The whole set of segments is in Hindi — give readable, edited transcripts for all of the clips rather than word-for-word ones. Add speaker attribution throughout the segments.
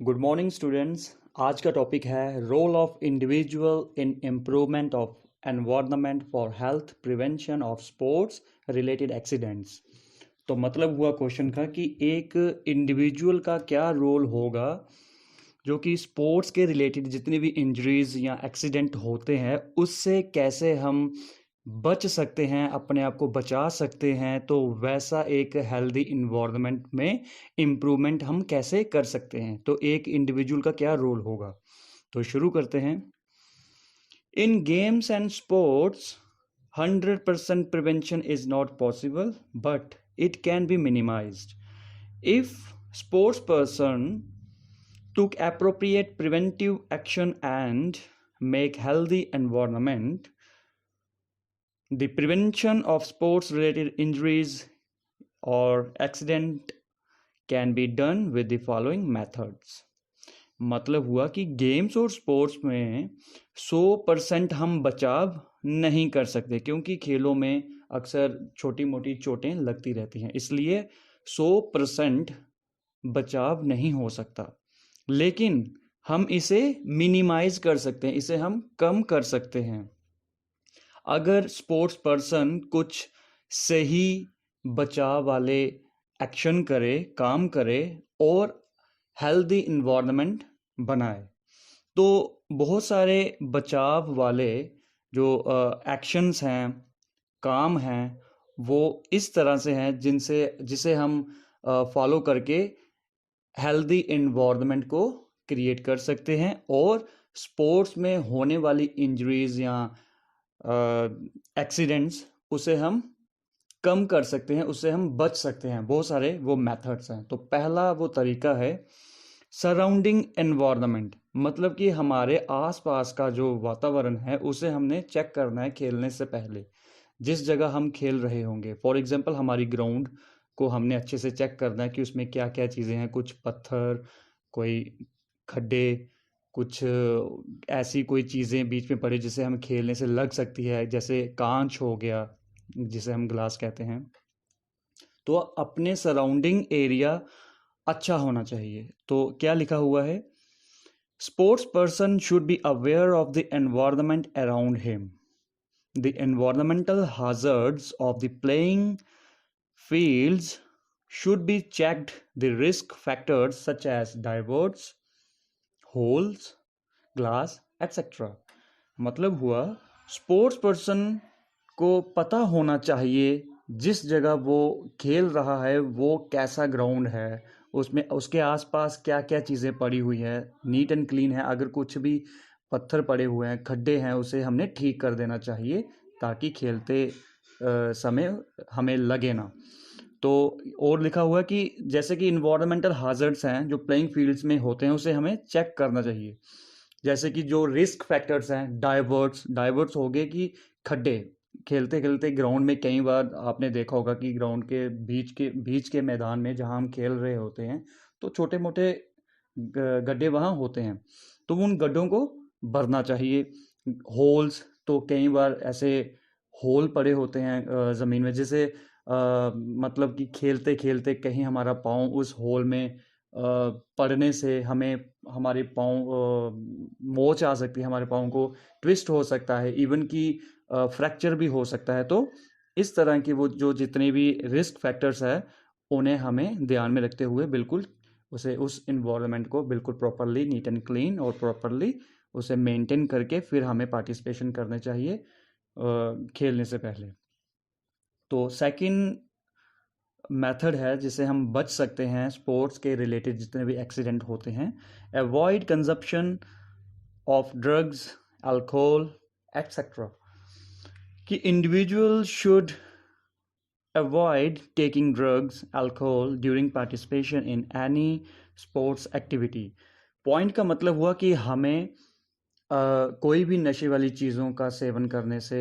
Speaker 1: Good morning students. आज का टॉपिक है role of individual in improvement of environment for health prevention of sports related accidents. तो मतलब हुआ क्वेश्चन का कि एक इंडिविजुअल का क्या रोल होगा जो कि स्पोर्ट्स के रिलेटेड जितनी भी इंजरीज या एक्सीडेंट होते हैं उससे कैसे हम बच सकते हैं, अपने आप को बचा सकते हैं। तो वैसा एक हेल्दी इन्वायरमेंट में इम्प्रूवमेंट हम कैसे कर सकते हैं, तो एक इंडिविजुअल का क्या रोल होगा। तो शुरू करते हैं। In games and sports 100% prevention is not possible but it can be minimised if sports person took appropriate preventive action and make healthy environment. The prevention of sports related injuries or accident can be done with the following methods. मतलब हुआ कि गेम्स और स्पोर्ट्स में 100% हम बचाव नहीं कर सकते क्योंकि खेलों में अक्सर छोटी मोटी चोटें लगती रहती हैं, इसलिए 100% बचाव नहीं हो सकता। लेकिन हम इसे मिनिमाइज कर सकते हैं, इसे हम कम कर सकते हैं। अगर स्पोर्ट्स पर्सन कुछ सही बचाव वाले एक्शन करे, काम करे और हेल्दी इन्वायरमेंट बनाए, तो बहुत सारे बचाव वाले जो एक्शंस हैं, काम हैं, वो इस तरह से हैं जिसे हम फॉलो करके हेल्दी इन्वायरमेंट को क्रिएट कर सकते हैं और स्पोर्ट्स में होने वाली इंजरीज या एक्सीडेंट्स उसे हम कम कर सकते हैं, उससे हम बच सकते हैं। बहुत सारे वो मेथड्स हैं। तो पहला वो तरीका है सराउंडिंग एनवायरनमेंट, मतलब कि हमारे आसपास का जो वातावरण है उसे हमने चेक करना है खेलने से पहले। जिस जगह हम खेल रहे होंगे, फॉर एग्जांपल हमारी ग्राउंड को हमने अच्छे से चेक करना है कि उसमें क्या क्या चीज़ें हैं, कुछ पत्थर, कोई खड्डे, कुछ ऐसी कोई चीज़ें बीच में पड़ी जिसे हम खेलने से लग सकती है, जैसे कांच हो गया जिसे हम ग्लास कहते हैं। तो अपने सराउंडिंग एरिया अच्छा होना चाहिए। तो क्या लिखा हुआ है, sports person should be aware of the environment around him, the environmental hazards of the playing fields should be checked, the risk factors such as diverts, holes, glass, etc. मतलब हुआ स्पोर्ट्स पर्सन को पता होना चाहिए जिस जगह वो खेल रहा है वो कैसा ग्राउंड है, उसमें उसके आसपास क्या क्या चीज़ें पड़ी हुई है, नीट एंड क्लीन है। अगर कुछ भी पत्थर पड़े हुए हैं, खड्डे हैं, उसे हमने ठीक कर देना चाहिए ताकि खेलते समय हमें लगे ना। तो और लिखा हुआ है कि जैसे कि इन्वायरमेंटल हाजर्ड्स हैं जो प्लेइंग फील्ड्स में होते हैं उसे हमें चेक करना चाहिए। जैसे कि जो रिस्क फैक्टर्स हैं, डाइवर्ट्स हो गए कि खड्डे, खेलते खेलते ग्राउंड में कई बार आपने देखा होगा कि ग्राउंड के बीच के मैदान में जहाँ हम खेल रहे होते हैं तो छोटे मोटे गड्ढे वहाँ होते हैं, तो उन गड्ढों को भरना चाहिए। होल्स, तो कई बार ऐसे होल पड़े होते हैं ज़मीन में, जिसे मतलब कि खेलते खेलते कहीं हमारा पाँव उस होल में पड़ने से हमें हमारे पाँव मोच आ सकती है, हमारे पाँव को ट्विस्ट हो सकता है, इवन कि फ्रैक्चर भी हो सकता है। तो इस तरह की वो जो जितने भी रिस्क फैक्टर्स है उन्हें हमें ध्यान में रखते हुए बिल्कुल उस इन्वायरमेंट को बिल्कुल प्रॉपरली नीट एंड क्लीन और प्रॉपरली उसे मेंटेन करके फिर हमें पार्टिसिपेशन करने चाहिए खेलने से पहले। तो सेकंड मेथड है जिसे हम बच सकते हैं स्पोर्ट्स के रिलेटेड जितने भी एक्सीडेंट होते हैं, avoid consumption of drugs, alcohol, etcetera. कि individual should avoid taking drugs, alcohol during participation in any sports activity. Point का मतलब हुआ कि हमें कोई भी नशे वाली चीज़ों का सेवन करने से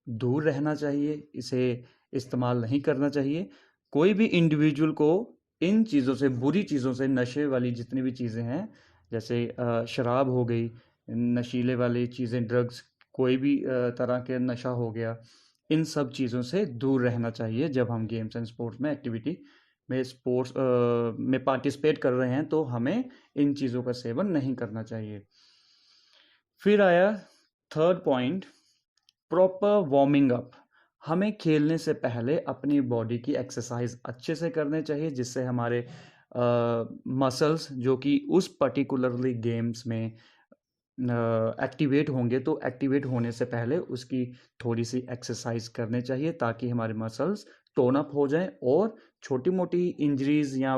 Speaker 1: दूर रहना चाहिए, इसे इस्तेमाल नहीं करना चाहिए। कोई भी इंडिविजुअल को इन चीज़ों से, बुरी चीज़ों से, नशे वाली जितनी भी चीज़ें हैं, जैसे शराब हो गई, नशीले वाली चीज़ें, ड्रग्स, कोई भी तरह के नशा हो गया, इन सब चीज़ों से दूर रहना चाहिए जब हम गेम्स एंड स्पोर्ट्स में एक्टिविटी में स्पोर्ट्स में पार्टिसिपेट कर रहे हैं तो हमें इन चीज़ों का सेवन नहीं करना चाहिए। फिर आया third point, proper warming up. हमें खेलने से पहले अपनी बॉडी की एक्सरसाइज अच्छे से करने चाहिए, जिससे हमारे मसल्स जो कि उस पर्टिकुलरली गेम्स में एक्टिवेट होंगे, तो एक्टिवेट होने से पहले उसकी थोड़ी सी एक्सरसाइज करने चाहिए ताकि हमारे मसल्स टोन अप हो जाएं और छोटी मोटी इंजरीज या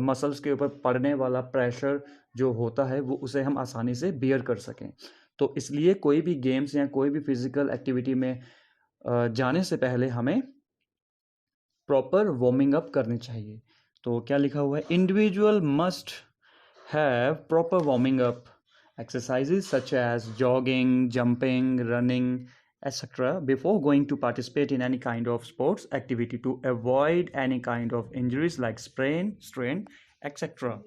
Speaker 1: मसल्स के ऊपर पड़ने वाला प्रेशर जो होता है वो उसे हम आसानी से बियर कर सकें। तो इसलिए कोई भी गेम्स या कोई भी फिजिकल एक्टिविटी में जाने से पहले हमें प्रॉपर वार्मिंग अप करनी चाहिए। तो क्या लिखा हुआ है, individual must have proper warming up exercises such as jogging, jumping, running, etc. before going to participate in any kind of sports activity to avoid any kind of injuries like sprain, strain, etc.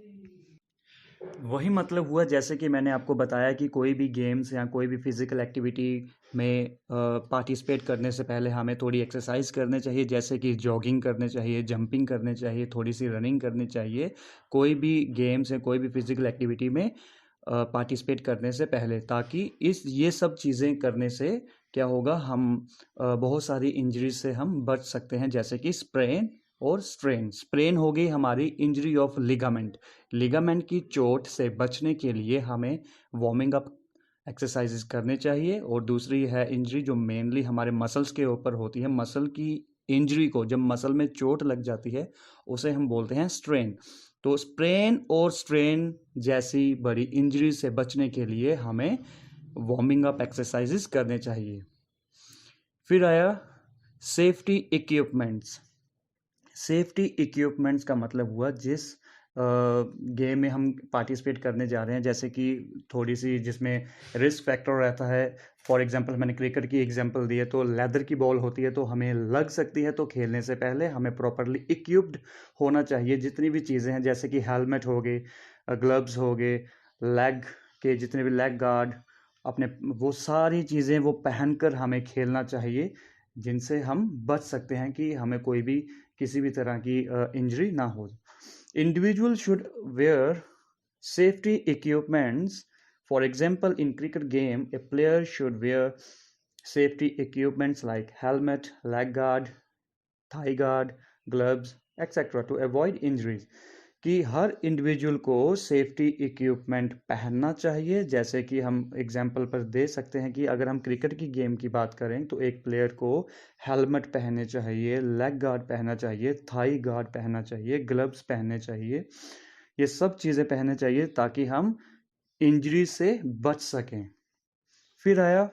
Speaker 1: वही मतलब हुआ जैसे कि मैंने आपको बताया कि कोई भी गेम्स या कोई भी फिजिकल एक्टिविटी में पार्टिसिपेट करने से पहले हमें थोड़ी एक्सरसाइज करने चाहिए, जैसे कि जॉगिंग करने चाहिए, जंपिंग करने चाहिए, थोड़ी सी रनिंग करनी चाहिए कोई भी गेम्स या कोई भी फिजिकल एक्टिविटी में पार्टिसिपेट करने से पहले, ताकि ये सब चीज़ें करने से क्या होगा, हम बहुत सारी इंजरीज से हम बच सकते हैं, जैसे कि स्प्रेन और स्ट्रेन। स्प्रेन हो गई हमारी इंजरी ऑफ लिगामेंट। लिगामेंट की चोट से बचने के लिए हमें वार्मिंग अप एक्सरसाइजेस करने चाहिए। और दूसरी है इंजरी जो मेनली हमारे मसल्स के ऊपर होती है। मसल की इंजरी को, जब मसल में चोट लग जाती है, उसे हम बोलते हैं स्ट्रेन। तो स्प्रेन और स्ट्रेन जैसी बड़ी इंजरी से बचने के लिए हमें वार्मिंग अप एक्सरसाइजेस करने चाहिए। फिर आया सेफ्टी इक्विपमेंट्स। सेफ्टी इक्विपमेंट्स का मतलब हुआ जिस गेम में हम पार्टिसिपेट करने जा रहे हैं, जैसे कि थोड़ी सी जिसमें रिस्क फैक्टर रहता है। फॉर एग्जांपल मैंने क्रिकेट की एग्जांपल दी है, तो लेदर की बॉल होती है तो हमें लग सकती है, तो खेलने से पहले हमें प्रॉपरली इक्विप्ड होना चाहिए। जितनी भी चीज़ें हैं जैसे कि हेलमेट हो गए, ग्लव्स हो गए, लेग के जितने भी लेग गार्ड, अपने वो सारी चीज़ें वो पहनकर हमें खेलना चाहिए, जिनसे हम बच सकते हैं कि हमें कोई भी किसी भी तरह की इंजरी ना हो। Individuals should wear safety equipments. For example, in cricket game, a player should wear safety equipments like helmet, leg guard, thigh guard, gloves, etc. to avoid injuries. कि हर इंडिविजुअल को सेफ्टी इक्विपमेंट पहनना चाहिए। जैसे कि हम एग्जांपल पर दे सकते हैं कि अगर हम क्रिकेट की गेम की बात करें तो एक प्लेयर को हेलमेट पहनने चाहिए, लेग गार्ड पहनना चाहिए, थाई गार्ड पहनना चाहिए, ग्लव्स पहनने चाहिए। ये सब चीज़ें पहनने चाहिए ताकि हम इंजरी से बच सकें। फिर आया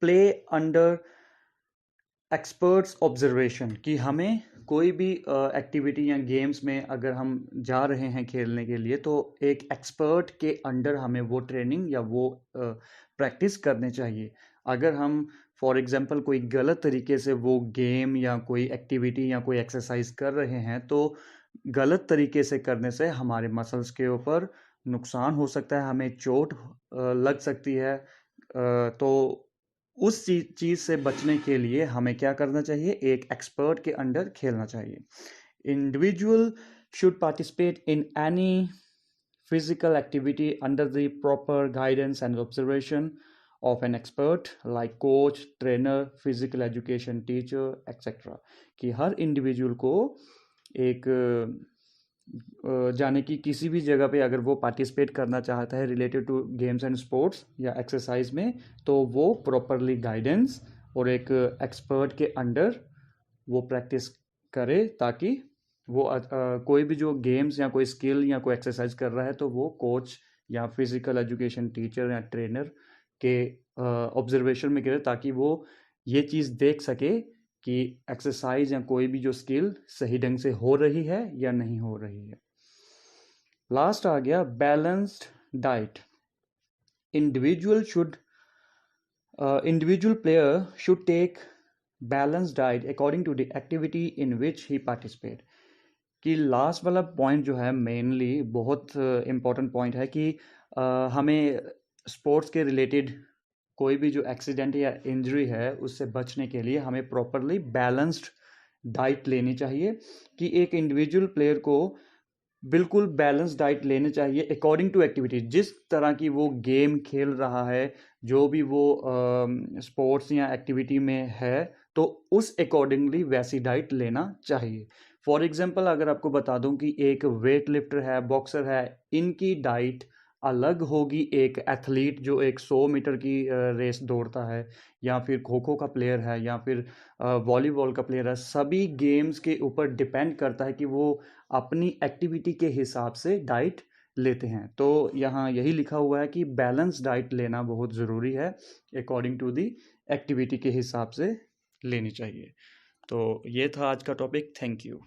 Speaker 1: प्ले अंडर एक्सपर्ट्स ऑब्जर्वेशन, कि हमें कोई भी एक्टिविटी या गेम्स में अगर हम जा रहे हैं खेलने के लिए, तो एक एक्सपर्ट के अंडर हमें वो ट्रेनिंग या वो प्रैक्टिस करने चाहिए। अगर हम फॉर एग्जांपल कोई गलत तरीके से वो गेम या कोई एक्टिविटी या कोई एक्सरसाइज कर रहे हैं, तो गलत तरीके से करने से हमारे मसल्स के ऊपर नुकसान हो सकता है, हमें चोट लग सकती है। तो उस चीज़ से बचने के लिए हमें क्या करना चाहिए, एक एक्सपर्ट के अंडर खेलना चाहिए। Individual should participate in any physical activity under the proper guidance and observation of an expert like coach, trainer, physical education teacher, etc. कि हर इंडिविजुअल को एक जाने की किसी भी जगह पे अगर वो पार्टिसिपेट करना चाहता है related to games and sports या एक्सरसाइज में, तो वो प्रॉपरली गाइडेंस और एक एक्सपर्ट के अंडर वो प्रैक्टिस करे, ताकि वो कोई भी जो गेम्स या कोई स्किल या कोई एक्सरसाइज कर रहा है तो वो कोच या फिजिकल एजुकेशन टीचर या ट्रेनर के ऑब्जर्वेशन में करे, ताकि वो ये चीज़ देख सके कि एक्सरसाइज या कोई भी जो स्किल सही ढंग से हो रही है या नहीं हो रही है। लास्ट आ गया balanced diet. Individual player should take balance diet according to the activity in which he participate. कि लास्ट वाला पॉइंट जो है मेनली बहुत इम्पोर्टेंट पॉइंट है कि हमें स्पोर्ट्स के रिलेटेड कोई भी जो एक्सीडेंट या इंजरी है उससे बचने के लिए हमें प्रॉपरली बैलेंस्ड डाइट लेनी चाहिए, कि एक इंडिविजुअल प्लेयर को बिल्कुल बैलेंस डाइट लेनी चाहिए अकॉर्डिंग टू एक्टिविटी, जिस तरह की वो गेम खेल रहा है, जो भी वो स्पोर्ट्स या एक्टिविटी में है, तो उस अकॉर्डिंगली वैसी डाइट लेना चाहिए। फॉर एग्जांपल अगर आपको बता दूं कि एक वेट लिफ्टर है, बॉक्सर है, इनकी डाइट अलग होगी एक एथलीट जो एक 100 मीटर की रेस दौड़ता है, या फिर खो खो का प्लेयर है, या फिर वॉलीबॉल का प्लेयर है। सभी गेम्स के ऊपर डिपेंड करता है कि वो अपनी एक्टिविटी के हिसाब से डाइट लेते हैं। तो यहाँ यही लिखा हुआ है कि बैलेंस डाइट लेना बहुत ज़रूरी है, अकॉर्डिंग टू दी एक्टिविटी के हिसाब से लेनी चाहिए। तो ये था आज का टॉपिक। Thank you.